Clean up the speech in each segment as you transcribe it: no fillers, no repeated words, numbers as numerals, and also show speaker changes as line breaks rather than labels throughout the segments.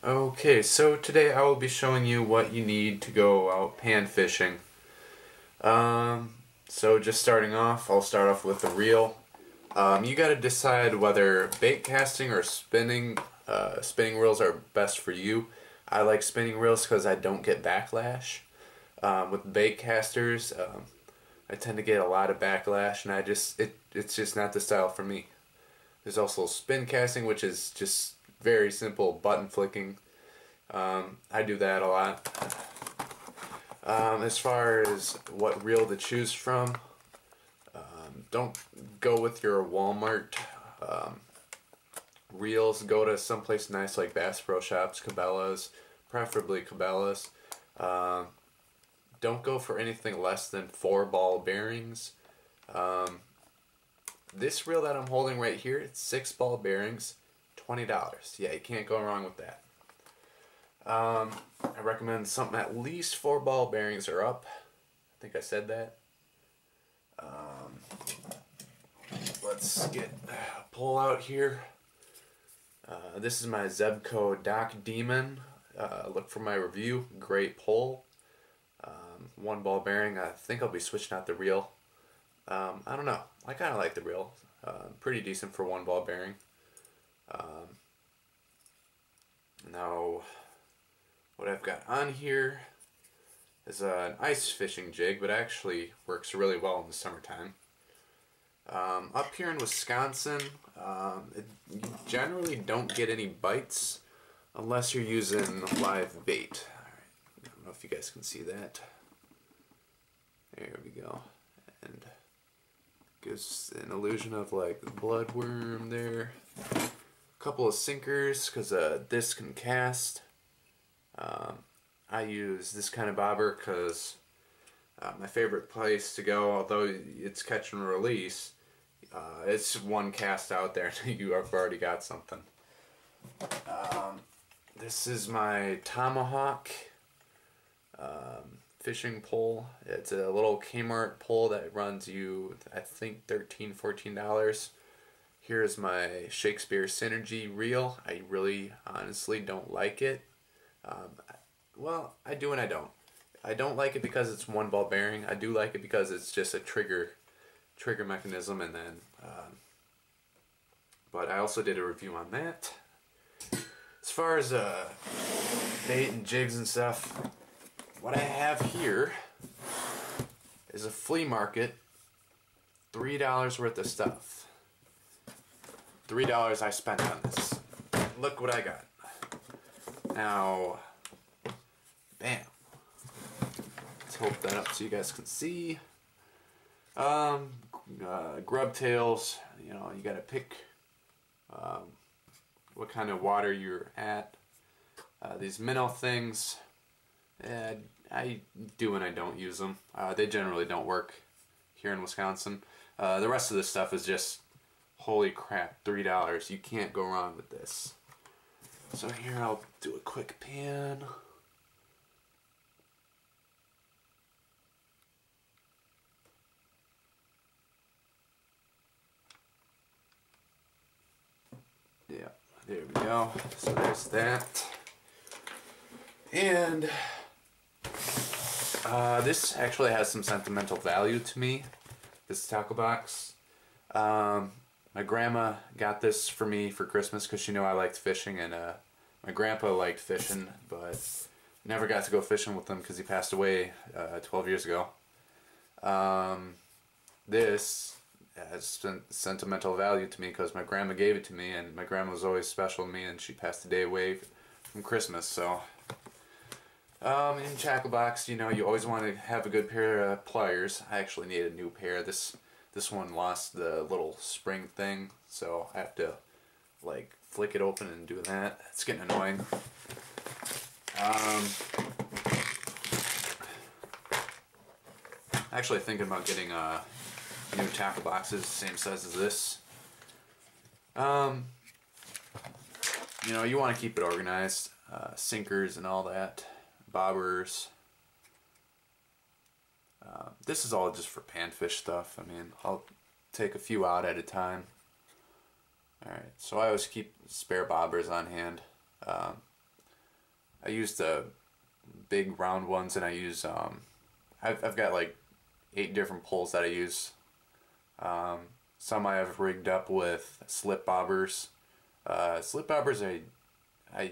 Okay, so today I will be showing you what you need to go out pan fishing. So just starting off, I'll start off with the reel. You got to decide whether bait casting or spinning reels are best for you. I like spinning reels because I don't get backlash. With bait casters, I tend to get a lot of backlash, and it's just not the style for me. There's also spin casting, which is just very simple button flicking. I do that a lot. As far as what reel to choose from, don't go with your Walmart reels. Go to someplace nice like Bass Pro Shops, Cabela's, preferably Cabela's. Don't go for anything less than 4-ball bearings. This reel that I'm holding right here, it's 6-ball bearings, $20. Yeah, you can't go wrong with that. I recommend something at least 4-ball bearings or up. I think I said that. Let's get a pole out here. This is my Zebco Doc Demon. Look for my review. Great pole. 1-ball bearing. I think I'll be switching out the reel. I don't know. I kind of like the reel. Pretty decent for 1-ball bearing. Now, what I've got on here is an ice fishing jig, but actually works really well in the summertime. Up here in Wisconsin, you generally don't get any bites unless you're using live bait. Alright, I don't know if you guys can see that. There we go. And gives an illusion of like bloodworm there. A couple of sinkers because this can cast. I use this kind of bobber because my favorite place to go, although it's catch and release, it's one cast out there and you have already got something. This is my Tomahawk fishing pole. It's a little Kmart pole that runs you, I think, $13, $14. Here's my Shakespeare Synergy reel. I really, honestly don't like it. Well, I do and I don't. I don't like it because it's 1-ball bearing. I do like it because it's just a trigger mechanism, and then but I also did a review on that. As far as bait and jigs and stuff, what I have here is a flea market, $3 worth of stuff. $3 I spent on this. Look what I got. Now, bam. Let's hold that up so you guys can see. Grub tails, you know, you gotta pick what kind of water you're at. These minnow things, I do and I don't use them. They generally don't work here in Wisconsin. The rest of this stuff is just, holy crap, $3. You can't go wrong with this. So here I'll do a quick pan. Yeah, there we go. So there's that. And this actually has some sentimental value to me, this tackle box. My grandma got this for me for Christmas because she knew I liked fishing, and my grandpa liked fishing, but never got to go fishing with him because he passed away 12 years ago. This has sentimental value to me because my grandma gave it to me, and my grandma was always special to me, and she passed the day away from Christmas. So in tackle box, you know, you always want to have a good pair of pliers. I actually need a new pair. This one lost the little spring thing, so I have to like flick it open and do that. It's getting annoying. Actually thinking about getting new tackle boxes, same size as this. You know, you want to keep it organized. Sinkers and all that, bobbers. This is all just for panfish stuff. I mean, I'll take a few out at a time. Alright, so I always keep spare bobbers on hand. I use the big round ones, and I use I've got like 8 different poles that I use. Some I have rigged up with slip bobbers. Slip bobbers, I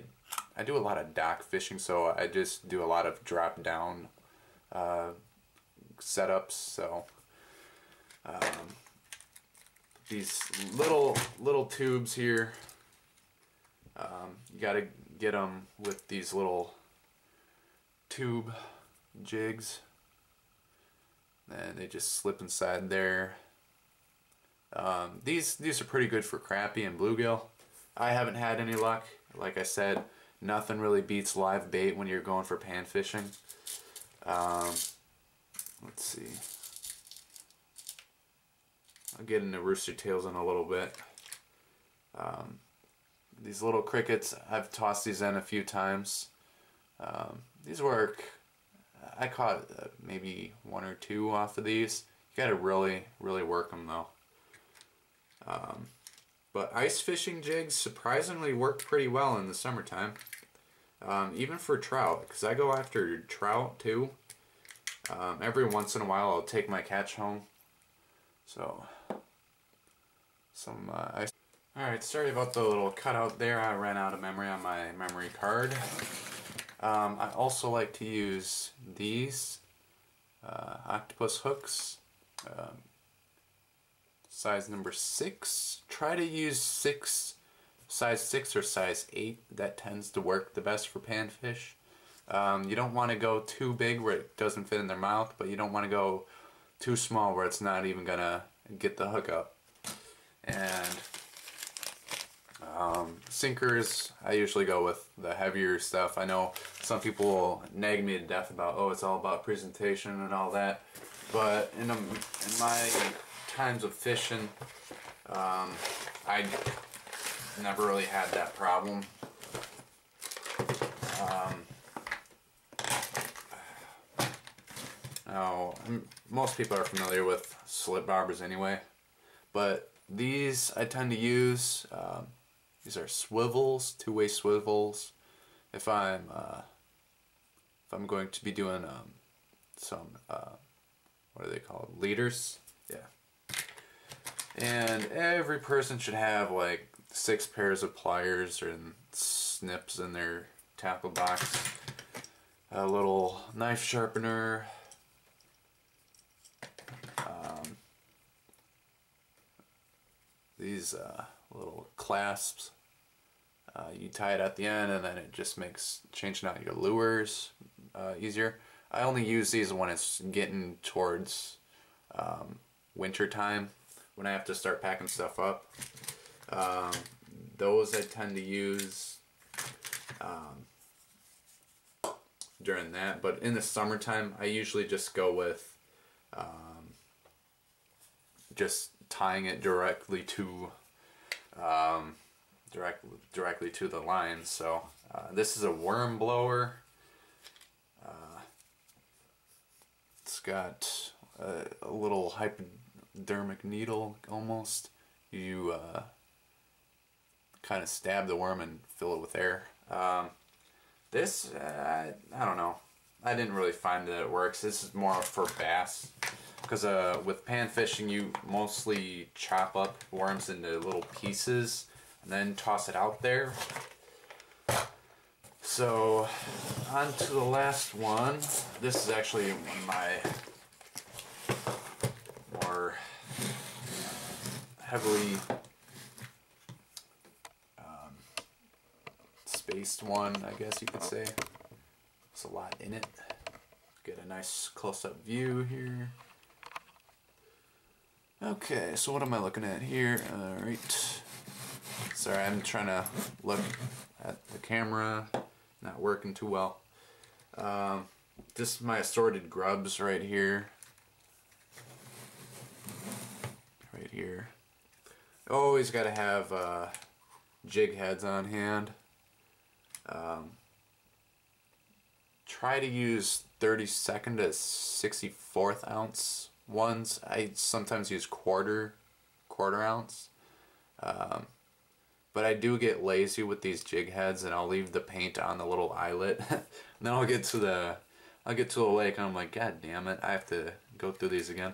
I do a lot of dock fishing, so I just do a lot of drop down setups. So these little tubes here, you gotta get them with these little tube jigs, and they just slip inside there. These are pretty good for crappie and bluegill. I haven't had any luck. Like I said, nothing really beats live bait when you're going for pan fishing. Let's see. I'll get into rooster tails in a little bit. These little crickets, I've tossed these in a few times. These work. I caught maybe 1 or 2 off of these. You gotta really work them though. But ice fishing jigs surprisingly work pretty well in the summertime. Even for trout, because I go after trout too. Every once in a while I'll take my catch home. So, some ice. Alright, sorry about the little cutout there. I ran out of memory on my memory card. I also like to use these octopus hooks. Size number 6. Try to use size 6 or size 8. That tends to work the best for panfish. You don't want to go too big where it doesn't fit in their mouth, but you don't want to go too small where it's not even gonna get the hook up. And sinkers, I usually go with the heavier stuff. I know some people will nag me to death about, oh, it's all about presentation and all that, but in my times of fishing, I never really had that problem. Now, most people are familiar with slip bobbers anyway, but these I tend to use. These are swivels, 2-way swivels. If I'm going to be doing some what are they called? Leaders. Yeah. And every person should have like 6 pairs of pliers and snips in their tackle box. A little knife sharpener. These little clasps. You tie it at the end, and then it just makes changing out your lures easier. I only use these when it's getting towards winter time, when I have to start packing stuff up. Those I tend to use during that, but in the summertime I usually just go with just tying it directly to directly to the line. So this is a worm blower. It's got a little hypodermic needle almost. You kind of stab the worm and fill it with air. This, I don't know. I didn't really find that it works. This is more for bass. Because with pan fishing, you mostly chop up worms into little pieces and then toss it out there. So, on to the last one. This is actually one of my more heavily spaced one, I guess you could say. There's a lot in it. Get a nice close-up view here. Okay, so what am I looking at here? Alright. Sorry, I'm trying to look at the camera. Not working too well. Just my assorted grubs right here. Right here. Always gotta have jig heads on hand. Try to use 32nd to 64th ounce ones. I sometimes use quarter ounce, but but I do get lazy with these jig heads, and I'll leave the paint on the little eyelet. And then I'll get to the lake, and I'm like, God damn it, I have to go through these again.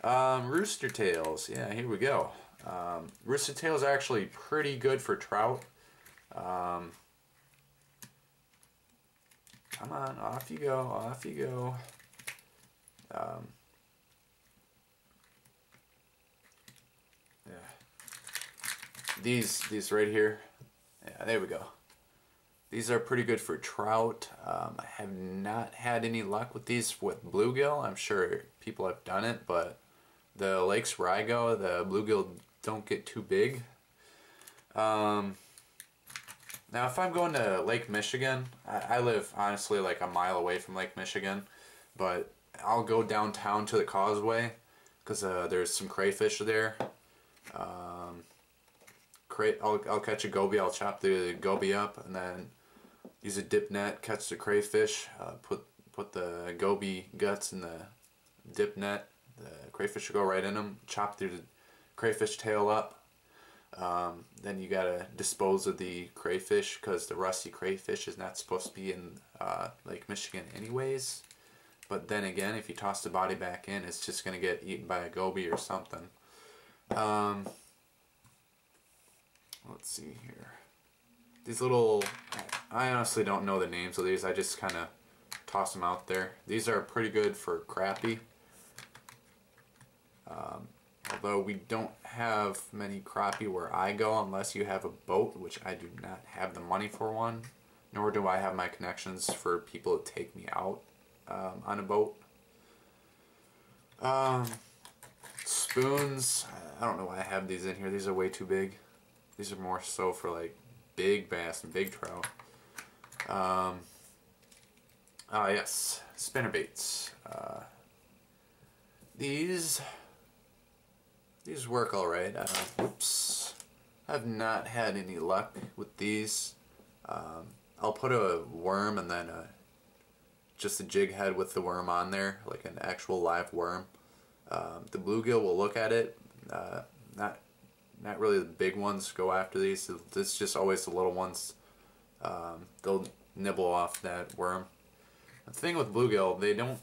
Rooster tails, yeah, here we go. Rooster tails are actually pretty good for trout. Come on, off you go, off you go. Yeah. These right here, yeah, there we go. These are pretty good for trout. I have not had any luck with these with bluegill. I'm sure people have done it, but the lakes where I go, the bluegill don't get too big. Now if I'm going to Lake Michigan, I live honestly like a mile away from Lake Michigan, but I'll go downtown to the causeway because there's some crayfish there. I'll catch a goby, I'll chop the goby up and then use a dip net, catch the crayfish, put the goby guts in the dip net, the crayfish will go right in them, chop the crayfish tail up. Then you gotta dispose of the crayfish because the rusty crayfish is not supposed to be in Lake Michigan anyways. But then again, if you toss the body back in, it's just gonna get eaten by a goby or something. Let's see here. These little, I honestly don't know the names of these. I just kind of toss them out there. These are pretty good for crappie. Although we don't have many crappie where I go unless you have a boat, which I do not have the money for one, nor do I have my connections for people to take me out on a boat. Spoons, I don't know why I have these in here. These are way too big. These are more so for like big bass and big trout. Yes, spinnerbaits. These work alright. Whoops. I've not had any luck with these. I'll put a worm and then just a jig head with the worm on there, like an actual live worm. The bluegill will look at it. Not really the big ones go after these. It's just always the little ones. They'll nibble off that worm. The thing with bluegill, they don't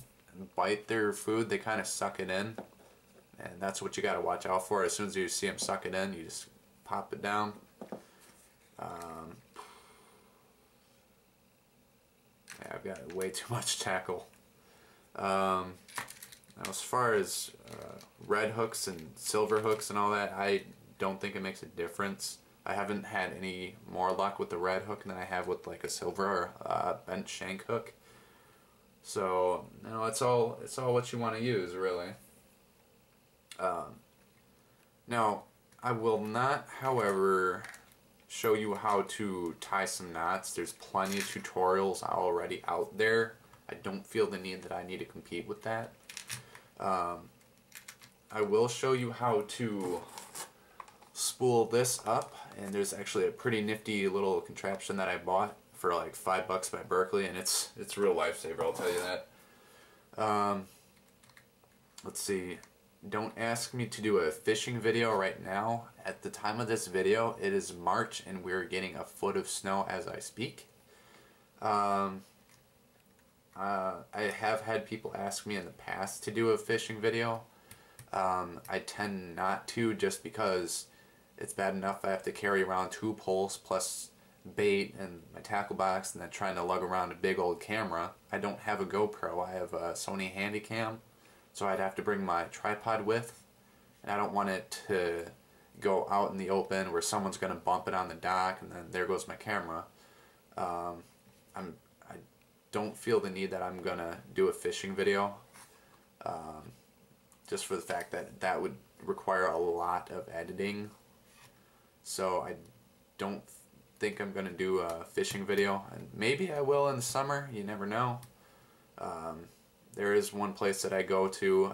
bite their food, they kind of suck it in. And that's what you got to watch out for. As soon as you see them suck it in, you just pop it down. Yeah, I've got way too much tackle. Now as far as red hooks and silver hooks and all that, I don't think it makes a difference. I haven't had any more luck with the red hook than I have with like a silver or bent shank hook. So no, it's all what you want to use, really. Now I will not, however, show you how to tie some knots. There's plenty of tutorials already out there. I don't feel the need that I need to compete with that. I will show you how to spool this up, and there's actually a pretty nifty little contraption that I bought for like $5 by Berkeley, and it's a real lifesaver, I'll tell you that. Let's see. Don't ask me to do a fishing video right now. At the time of this video, it is March, and we're getting a foot of snow as I speak. I have had people ask me in the past to do a fishing video. I tend not to, just because it's bad enough I have to carry around 2 poles plus bait and my tackle box, and then trying to lug around a big old camera. I don't have a GoPro. I have a Sony Handycam, so I'd have to bring my tripod with, and I don't want it to go out in the open where someone's going to bump it on the dock and then there goes my camera. I don't feel the need that I'm going to do a fishing video, just for the fact that that would require a lot of editing. So I don't think I'm going to do a fishing video, and maybe I will in the summer, you never know. There is one place that I go to,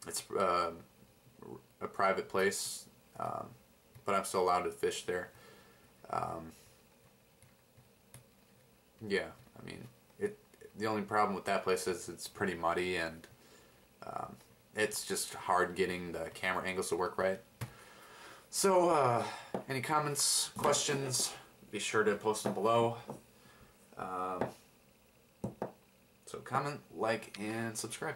it's a private place, but I'm still allowed to fish there. Yeah, I mean, the only problem with that place is it's pretty muddy, and it's just hard getting the camera angles to work right. So, any comments, questions, be sure to post them below. So comment, like, and subscribe.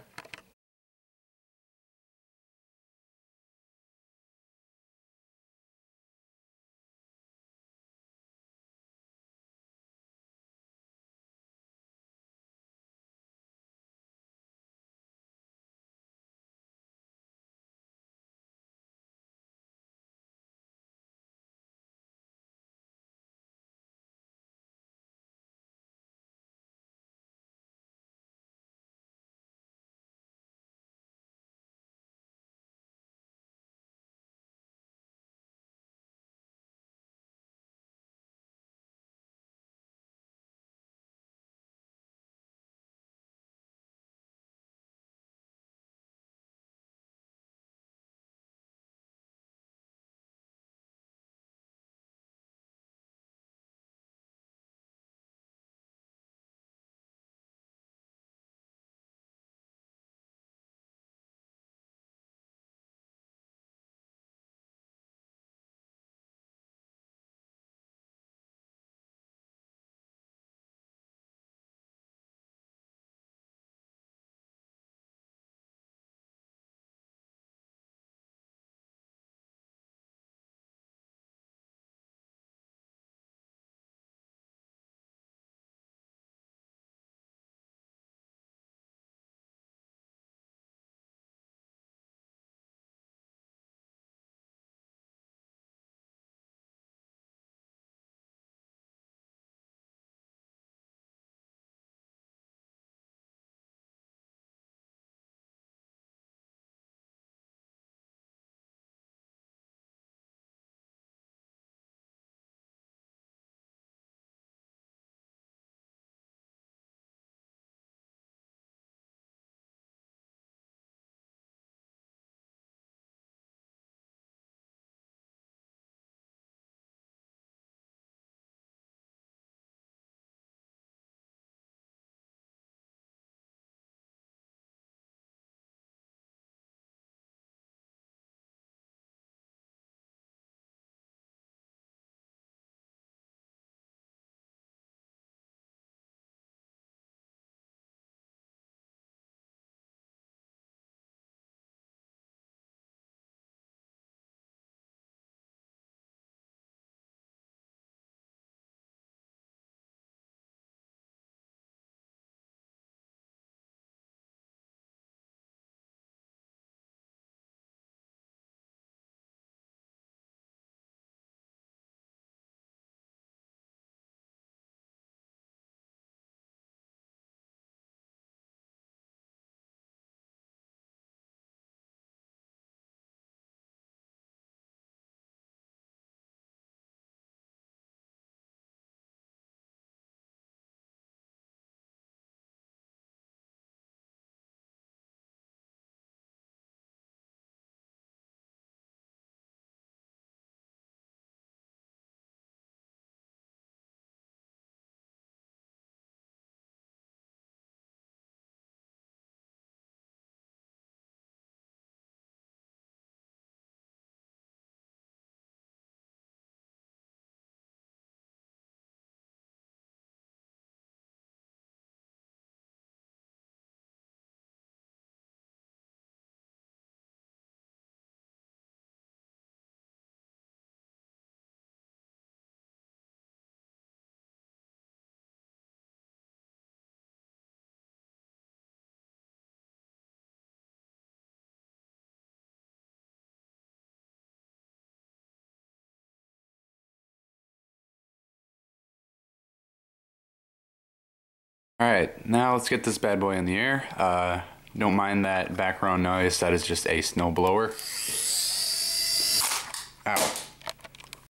Alright, now let's get this bad boy in the air. Don't mind that background noise, that is just a snow blower. Ow.